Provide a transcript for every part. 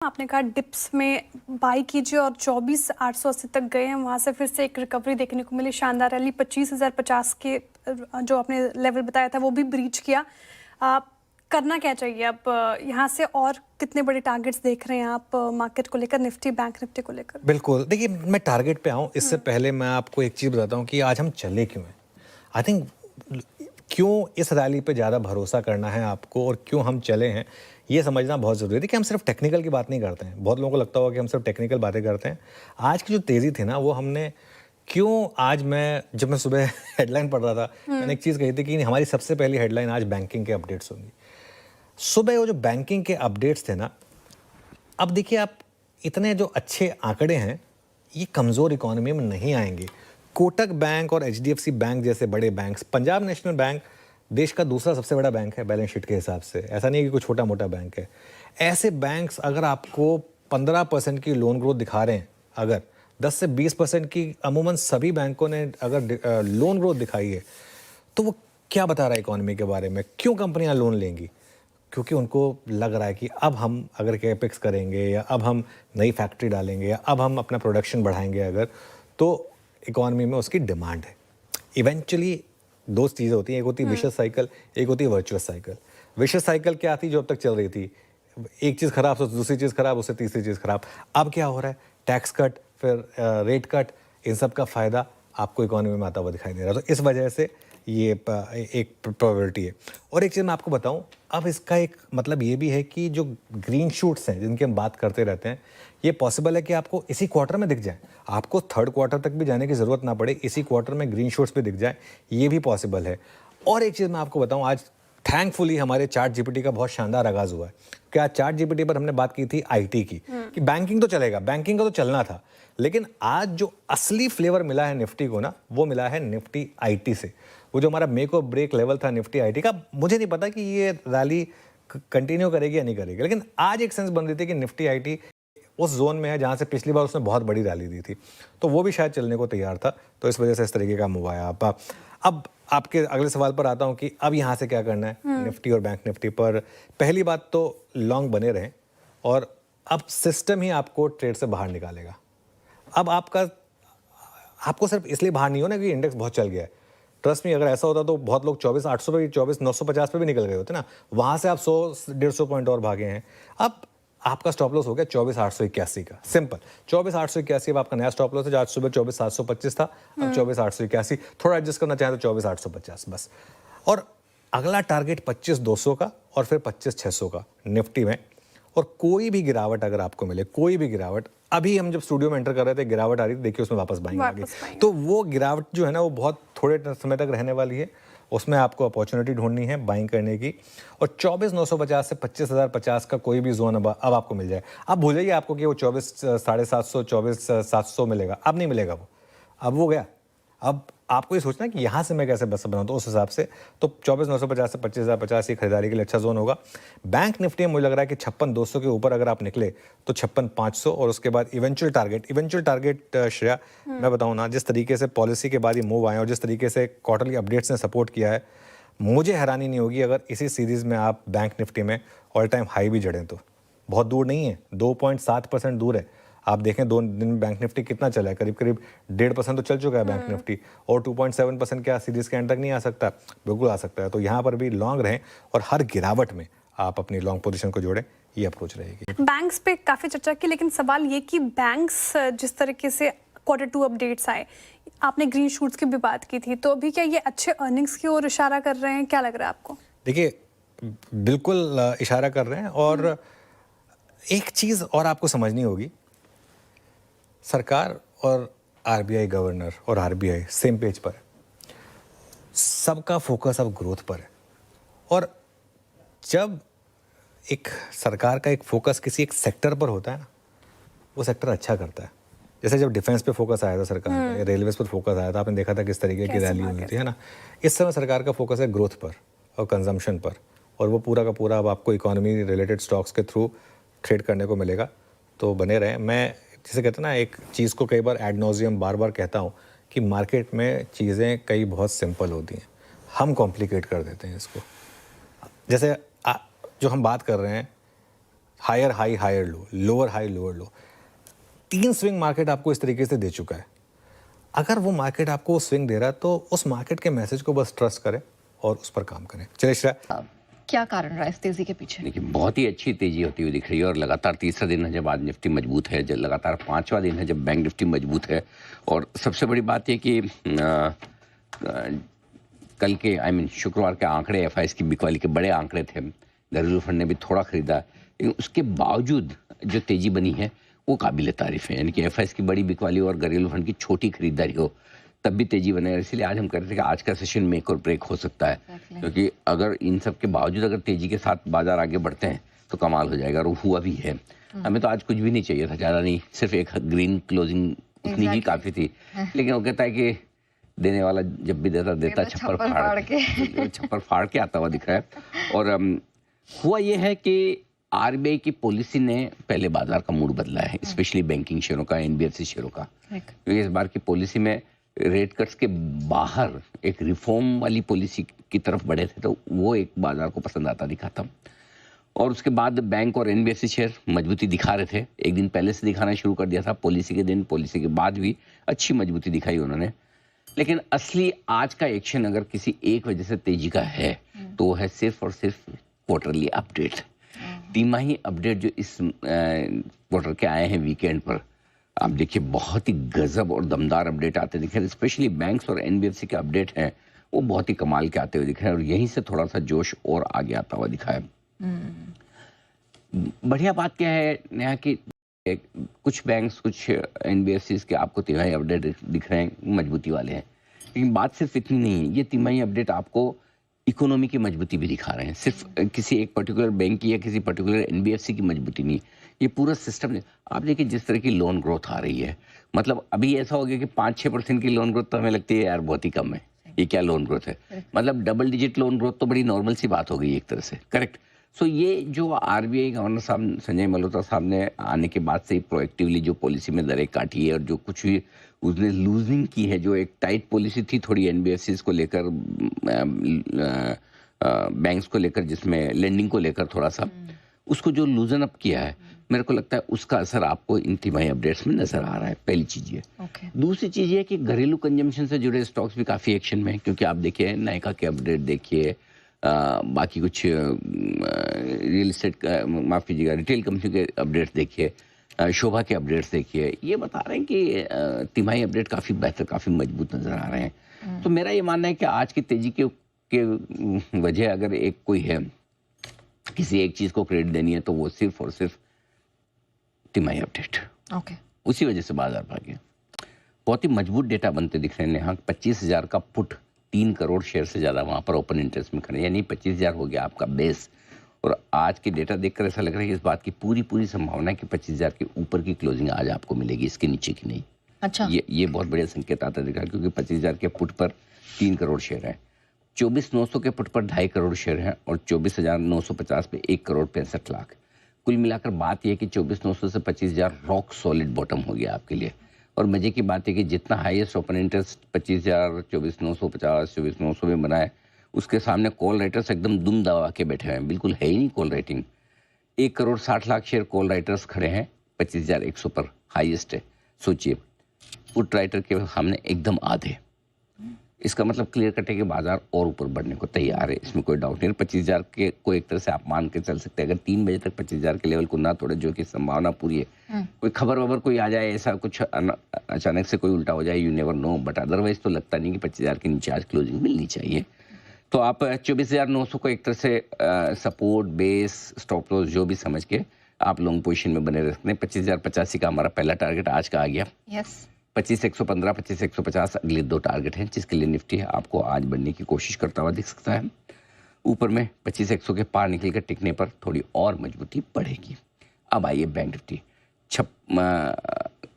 आपने कहा डिप्स में बाई कीजिए और 24,880 तक गए हैं, वहाँ से फिर से एक रिकवरी देखने को मिली, शानदार रैली। 25,050 के जो आपने लेवल बताया था वो भी ब्रीच किया। करना क्या चाहिए अब यहाँ से, और कितने बड़े टारगेट्स देख रहे हैं आप मार्केट को लेकर, निफ्टी बैंक निफ्टी को लेकर? बिल्कुल, देखिए मैं टारगेट पे आऊँ इससे पहले मैं आपको एक चीज़ बताता हूँ कि आज हम चले क्यों हैं। आई थिंक क्यों इस रैली पे ज़्यादा भरोसा करना है आपको और क्यों हम चले हैं, ये समझना बहुत ज़रूरी है। देखिए हम सिर्फ टेक्निकल की बात नहीं करते हैं, बहुत लोगों को लगता होगा कि हम सिर्फ टेक्निकल बातें करते हैं। आज की जो तेज़ी थी ना वो हमने क्यों, आज जब मैं सुबह हेडलाइन पढ़ रहा था, मैंने एक चीज़ कही थी कि हमारी सबसे पहली हेडलाइन आज बैंकिंग के अपडेट्स होंगी। सुबह वो जो बैंकिंग के अपडेट्स थे ना, अब देखिए आप इतने जो अच्छे आंकड़े हैं ये कमज़ोर इकोनॉमी में नहीं आएंगे। कोटक बैंक और एचडीएफसी बैंक जैसे बड़े बैंक्स, पंजाब नेशनल बैंक देश का दूसरा सबसे बड़ा बैंक है बैलेंस शीट के हिसाब से, ऐसा नहीं है कि कोई छोटा मोटा बैंक है। ऐसे बैंक्स अगर आपको 15% की लोन ग्रोथ दिखा रहे हैं, अगर 10 से 20% की अमूमन सभी बैंकों ने अगर लोन ग्रोथ दिखाई है, तो वो क्या बता रहा है इकोनॉमी के बारे में? क्यों कंपनियां लोन लेंगी? क्योंकि उनको लग रहा है कि अब हम अगर कैपेक्स करेंगे या अब हम नई फैक्ट्री डालेंगे या अब हम अपना प्रोडक्शन बढ़ाएंगे अगर, तो इकोनॉमी में उसकी डिमांड है। इवेंचुअली दो चीज़ें होती हैं, एक होती है विशेष साइकिल, एक होती है वर्चुअस साइकिल। विशेष साइकिल क्या थी जो अब तक चल रही थी? एक चीज़ खराब तो दूसरी चीज़ खराब, उससे तीसरी चीज़ खराब। अब क्या हो रहा है? टैक्स कट, फिर रेट कट, इन सब का फ़ायदा आपको इकोनॉमी में आता हुआ दिखाई दे रहा है। तो इस वजह से ये एक प्रोबेबिलिटी है। और एक चीज़ मैं आपको बताऊं, अब इसका एक मतलब ये भी है कि जो ग्रीन शूट्स हैं जिनकी हम बात करते रहते हैं, ये पॉसिबल है कि आपको इसी क्वार्टर में दिख जाए, आपको थर्ड क्वार्टर तक भी जाने की ज़रूरत ना पड़े, इसी क्वार्टर में ग्रीन शूट्स भी दिख जाए, ये भी पॉसिबल है। और एक चीज़ मैं आपको बताऊं, आज थैंकफुली हमारे चार्ट जीपीटी का बहुत शानदार आगाज़ हुआ है। क्या चार्ट जीपीटी पर हमने बात की थी आईटी की, कि बैंकिंग तो चलेगा, बैंकिंग का तो चलना था, लेकिन आज जो असली फ्लेवर मिला है निफ्टी को ना, वो मिला है निफ्टी आईटी से। वो जो हमारा मेक और ब्रेक लेवल था निफ्टी आईटी का, मुझे नहीं पता कि ये रैली कंटिन्यू करेगी या नहीं करेगी, लेकिन आज एक सेंस बन रही थी कि निफ्टी आईटी उस जोन में है जहां से पिछली बार उसने बहुत बड़ी रैली दी थी, तो वो भी शायद चलने को तैयार था। तो इस वजह से इस तरीके का मूव आया। अब आपके अगले सवाल पर आता हूं कि अब यहां से क्या करना है निफ्टी और बैंक निफ्टी पर। पहली बात तो लॉन्ग बने रहें, और अब सिस्टम ही आपको ट्रेड से बाहर निकालेगा। अब आपको सिर्फ इसलिए बाहर नहीं होना कि इंडेक्स बहुत चल गया है। ट्रस्ट में, अगर ऐसा होता तो बहुत लोग 24,800 पे, 24,950 पे भी निकल गए होते ना, वहां से आप 100-150 पॉइंट और भागे हैं। अब आपका स्टॉप लॉस हो गया 24,881 का, सिंपल 24,881। अब आपका नया स्टॉप लॉस है, आज सुबह 24,725 था, अब 24,881। थोड़ा एडजस्ट करना चाहें तो 24,850 बस। और अगला टारगेट 25,200 का और फिर 25,600 का निफ्टी में। और कोई भी गिरावट अगर आपको मिले, कोई भी गिरावट, अभी हम जब स्टूडियो में एंटर कर रहे थे गिरावट आ रही थी, देखिए उसमें वापस बाइंग आ गई, तो वो गिरावट जो है ना वो बहुत थोड़े समय तक रहने वाली है, उसमें आपको अपॉर्चुनिटी ढूंढनी है बाइंग करने की। और 24,950 से 25,050 का कोई भी जोन अब आपको मिल जाए, अब भूल जाइए आपको कि वो 24,750, 24,700 मिलेगा, अब नहीं मिलेगा वो, अब वो गया। अब आपको ये सोचना है कि यहाँ से मैं कैसे बस बनाऊँ, तो उस हिसाब से तो 24,950 से 25,050 ये खरीदारी के लिए अच्छा जोन होगा। बैंक निफ्टी में मुझे लग रहा है कि 56,200 के ऊपर अगर आप निकले तो 56,500, और उसके बाद इवेंचुअल टारगेट श्रेया मैं बताऊँ ना, जिस तरीके से पॉलिसी के बाद ये मूव आए और जिस तरीके से क्वार्टरली अपडेट्स ने सपोर्ट किया है, मुझे हैरानी नहीं होगी अगर इसी सीरीज़ में आप बैंक निफ्टी में ऑल टाइम हाई भी जड़ें। तो बहुत दूर नहीं है, 2.7% दूर है। आप देखें 2 दिन में बैंक निफ्टी कितना चला है, करीब करीब 1.5% तो चल चुका है बैंक निफ्टी, और 2.7% क्या सीरीज के एंड तक नहीं आ सकता? बिल्कुल आ सकता है। तो यहाँ पर भी लॉन्ग रहें और हर गिरावट में आप अपनी लॉन्ग पोजीशन को जोड़ें, ये अप्रोच रहेगी। बैंक्स पे काफी चर्चा की, लेकिन सवाल ये कि बैंक्स जिस तरीके से Q2 अपडेट्स आए, आपने ग्रीन शूट्स की भी बात की थी, तो अभी क्या ये अच्छे अर्निंग्स की ओर इशारा कर रहे हैं? क्या लग रहा है आपको? देखिए बिल्कुल इशारा कर रहे हैं। और एक चीज़ और आपको समझनी होगी, सरकार और आरबीआई गवर्नर और आरबीआई सेम पेज पर है, सबका फोकस अब ग्रोथ पर है। और जब एक सरकार का एक फोकस किसी एक सेक्टर पर होता है ना, वो सेक्टर अच्छा करता है। जैसे जब डिफेंस पे फोकस आया था सरकार का, रेलवेज पर फोकस आया था, आपने देखा था किस तरीके की रैली हुई थी, है ना। इस समय सरकार का फोकस है ग्रोथ पर और कंजम्पशन पर, और वो पूरा का पूरा अब आपको इकोनॉमी रिलेटेड स्टॉक्स के थ्रू ट्रेड करने को मिलेगा। तो बने रहें। मैं जिसे कहते हैं ना, एक चीज़ को कई बार एड नॉजियम बार बार कहता हूँ कि मार्केट में चीज़ें कई बहुत सिंपल होती हैं, हम कॉम्प्लिकेट कर देते हैं इसको। जैसे जो हम बात कर रहे हैं, higher high higher low, lower high lower low, 3 swing market आपको इस तरीके से दे चुका है। अगर वो मार्केट आपको स्विंग दे रहा है तो उस मार्केट के मैसेज को बस ट्रस्ट करें और उस पर काम करें। चलिए श्रेया, क्या कारण रहा है इस तेजी के पीछे? देखिए, बहुत ही अच्छी तेजी होती हुई दिख रही है और लगातार तीसरा दिन है जब आज निफ्टी मजबूत है, जब लगातार पांचवा दिन है जब बैंक निफ्टी मजबूत है। और सबसे बड़ी बात यह कि कल के शुक्रवार के आंकड़े एफआईएस की बिकवाली के बड़े आंकड़े थे। घरेलू फंड ने भी थोड़ा खरीदा, लेकिन उसके बावजूद जो तेजी बनी है वो काबिल तारीफ है। यानी कि एफआईएस की बड़ी बिकवाली और घरेलू फंड की छोटी खरीदारी हो तब भी तेजी बने। इसलिए आज हम कह रहे थे कि आज का सेशन मेक और ब्रेक हो सकता है, क्योंकि अगर इन सब के बावजूद अगर तेजी के साथ बाजार आगे बढ़ते हैं तो कमाल हो जाएगा, और हुआ भी है। हमें तो आज कुछ भी नहीं चाहिए था, ज़्यादा नहीं, सिर्फ एक ग्रीन क्लोजिंग उतनी ही काफ़ी थी। लेकिन वो कहता है कि देने वाला जब भी देता छप्पर फाड़ के आता हुआ दिख रहा है। और हुआ ये है कि आरबीआई की पॉलिसी ने पहले बाजार का मूड बदला है, स्पेशली बैंकिंग शेयरों का, एनबीएफसी शेयरों का। क्योंकि इस बार की पॉलिसी में रेट कट्स के बाहर एक रिफॉर्म वाली पॉलिसी की तरफ बढ़े थे, तो वो एक बाजार को पसंद आता दिखा था। और उसके बाद बैंक और एनबीएफसी शेयर मजबूती दिखा रहे थे, एक दिन पहले से दिखाना शुरू कर दिया था पॉलिसी के दिन, पॉलिसी के बाद भी अच्छी मजबूती दिखाई उन्होंने। लेकिन असली आज का एक्शन अगर किसी एक वजह से तेजी का है तो वो है सिर्फ और सिर्फ क्वार्टरली अपडेट, तिमाही अपडेट जो इस क्वार्टर के आए हैं वीकेंड पर। आप देखिए, बहुत ही गजब और दमदार अपडेट आते दिख रहे हैं, स्पेशली बैंक्स और एनबीएफसी के अपडेट हैं वो बहुत ही कमाल के आते हुए दिख रहे हैं, और यहीं से थोड़ा सा जोश और आगे आता हुआ दिखा है। बढ़िया बात क्या है नेहा कि कुछ बैंक्स, कुछ एनबीएफसी के आपको तिमाही अपडेट दिख रहे हैं मजबूती वाले हैं, लेकिन बात सिर्फ इतनी नहीं है। ये तिमाही अपडेट आपको इकोनॉमी की मजबूती भी दिखा रहे हैं, सिर्फ किसी एक पर्टिकुलर बैंक की या किसी पर्टिकुलर एनबीएफसी की मजबूती नहीं, ये पूरा सिस्टम। आप देखिए जिस तरह की लोन ग्रोथ आ रही है, मतलब अभी ऐसा हो गया कि 5-6% की लोन ग्रोथ तो हमें लगती है यार बहुत ही कम है, ये क्या लोन ग्रोथ है। मतलब डबल डिजिट लोन ग्रोथ तो बड़ी नॉर्मल सी बात हो गई एक तरह से, करेक्ट। सो ये जो आरबीआई गवर्नर साहब संजय मल्होत्रा साहब ने आने के बाद से ही प्रोएक्टिवली जो पॉलिसी में दरें काटी है और जो कुछ भी उसने लूजनिंग की है, जो एक टाइट पॉलिसी थी थोड़ी एनबीएफसीज को लेकर, बैंक्स को लेकर, जिसमें लेंडिंग को लेकर थोड़ा सा उसको जो लूजन अप किया है, मेरे को लगता है उसका असर आपको इन तिमाही अपडेट्स में नजर आ रहा है। पहली चीज ये। दूसरी चीज ये कि घरेलू कंजम्पशन से जुड़े स्टॉक्स भी काफी एक्शन में हैं, क्योंकि आप देखिए नायका के अपडेट देखिए, बाकी कुछ रियल एस्टेट, माफ कीजिएगा, रिटेल कंपनी के अपडेट्स देखिए, शोभा के अपडेट्स देखिए, ये बता रहे हैं कि तिमाही अपडेट काफी बेहतर, काफी मजबूत नजर आ रहे हैं। तो मेरा ये मानना है कि आज की तेजी के वजह अगर एक कोई है, किसी एक चीज को क्रेडिट देनी है, तो वो सिर्फ और सिर्फ तिमाही अपडेट। उसी वजह से बाजार भागे। बहुत ही मजबूत डेटा बनते दिख रहे हैं। यहाँ 25,000 का पुट 3 करोड़ शेयर से ज्यादा वहां पर ओपन इंटरेस्ट में खड़े, यानी 25,000 हो गया आपका बेस। और आज की डेटा देखकर ऐसा लग रहा है कि इस बात की पूरी संभावना है कि 25,000 के ऊपर की क्लोजिंग आज आपको मिलेगी, इसके नीचे की नहीं। अच्छा, ये बहुत बढ़िया संकेत आता दिख रहा है, क्योंकि 25,000 के पुट पर 3 करोड़ शेयर है, 24,900 के पुट पर 2.5 करोड़ शेयर है, और 24,950 पे 1 करोड़ 65 लाख। कुल मिलाकर बात यह है कि 24,900 से 25,000 रॉक सॉलिड बॉटम हो गया आपके लिए। और मजे की बात है कि जितना हाईएस्ट ओपन इंटरेस्ट 25,000, 24,950, 24,900 में बना है, उसके सामने कॉल राइटर्स एकदम दुम दबा के बैठे हैं, बिल्कुल है ही नहीं call writing. 1 crore 60 lakh share call writers खड़े हैं 25,100 पर, हाईएस्ट है। सोचिए, पुट राइटर के सामने एकदम आधे। इसका मतलब क्लियर कट है कि बाजार और ऊपर बढ़ने को तैयार है, इसमें कोई डाउट नहीं। 25,000 के को एक तरह से आप मान के चल सकते हैं, अगर 3 बजे तक 25,000 के लेवल को ना तोड़े, जो कि संभावना पूरी है। कोई खबर वबर कोई आ जाए, ऐसा कुछ अचानक से कोई उल्टा हो जाए, you never know, but otherwise तो लगता नहीं कि 25,000 के नीचे आज क्लोजिंग मिलनी चाहिए। तो आप 24,900 को एक तरह से सपोर्ट, बेस, स्टॉप लॉस जो भी समझ के आप लॉन्ग पोजीशन में बने रह सकते हैं। 25,085 का हमारा पहला टारगेट आज का आ गया। 25,115, 25,150 अगले 2 टारगेट हैं, जिसके लिए निफ्टी आपको आज बढ़ने की कोशिश करता हुआ दिख सकता है। ऊपर में 25,100 के पार निकल कर टिकने पर थोड़ी और मजबूती बढ़ेगी। अब आइए बैंक निफ्टी।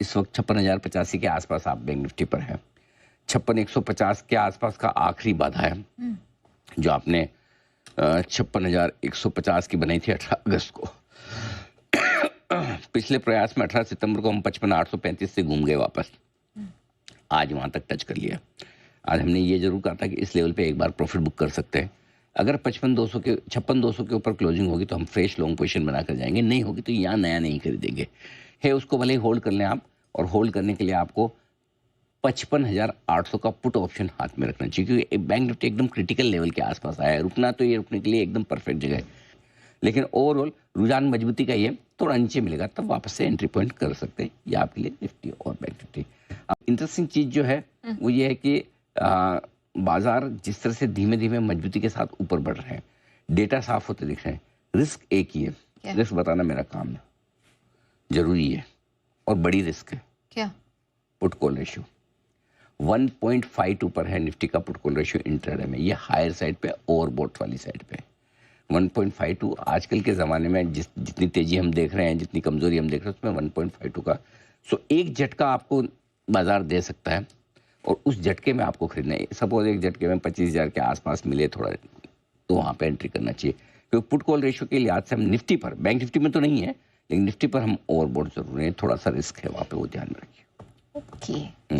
इस वक्त 56,085 के आसपास आप बैंक निफ्टी पर है। 56,150 के आसपास का आखिरी बाधा है, जो आपने 56,150 की बनाई थी 18 अगस्त को। पिछले प्रयास में 18 सितंबर को हम 55,835 से घूम गए वापस, आज वहां तक टच कर लिया। आज हमने ये जरूर कहा था कि इस लेवल पे एक बार प्रॉफिट बुक कर सकते हैं, अगर 55,200 के 56,200 के ऊपर क्लोजिंग होगी तो हम फ्रेश लॉन्ग पोजीशन बनाकर जाएंगे, नहीं होगी तो यहाँ नया नहीं खरीदेंगे। है उसको भले ही होल्ड कर लें आप, और होल्ड करने के लिए आपको 55,800 का पुट ऑप्शन हाथ में रखना चाहिए, क्योंकि बैंक निफ्टी एकदम क्रिटिकल लेवल के आसपास आया है। रुकना तो ये रुकने के लिए एकदम परफेक्ट जगह है, लेकिन ओवरऑल रुझान मजबूती का ये थोड़ा नीचे मिलेगा तब वापस से एंट्री पॉइंट कर सकते हैं, ये आपके लिए निफ्टी और बैंक निफ्टी। अब इंटरेस्टिंग चीज़ जो है वो ये है कि बाजार जिस तरह से धीमे धीमे मजबूती के साथ ऊपर बढ़ रहे हैं, डेटा साफ होते दिख रहे हैं, रिस्क एक ही है, रिस्क बताना मेरा काम है, जरूरी है और बड़ी रिस्क है। क्या? पुट कॉल रेशियो 1.52 पर है निफ्टी का पुट कॉल रेशियो इंट्राडे में, ये हायर साइड पे, ओवरबॉट वाली साइड पे 1.52। आजकल के ज़माने में जितनी तेज़ी हम देख रहे हैं, जितनी कमज़ोरी हम देख रहे हैं, उसमें 1.52 का एक झटका आपको बाजार दे सकता है, और उस झटके में आपको खरीदना है। सपोज एक झटके में 25,000 के आसपास मिले थोड़ा, तो वहाँ पे एंट्री करना चाहिए, क्योंकि पुट कॉल रेशियो के लिहाज से हम निफ्टी पर, बैंक निफ्टी में तो नहीं है, लेकिन निफ्टी पर हम ओवरबॉट जरूर हैं, थोड़ा सा रिस्क है वहाँ पे, वो ध्यान में रखिए। ओके।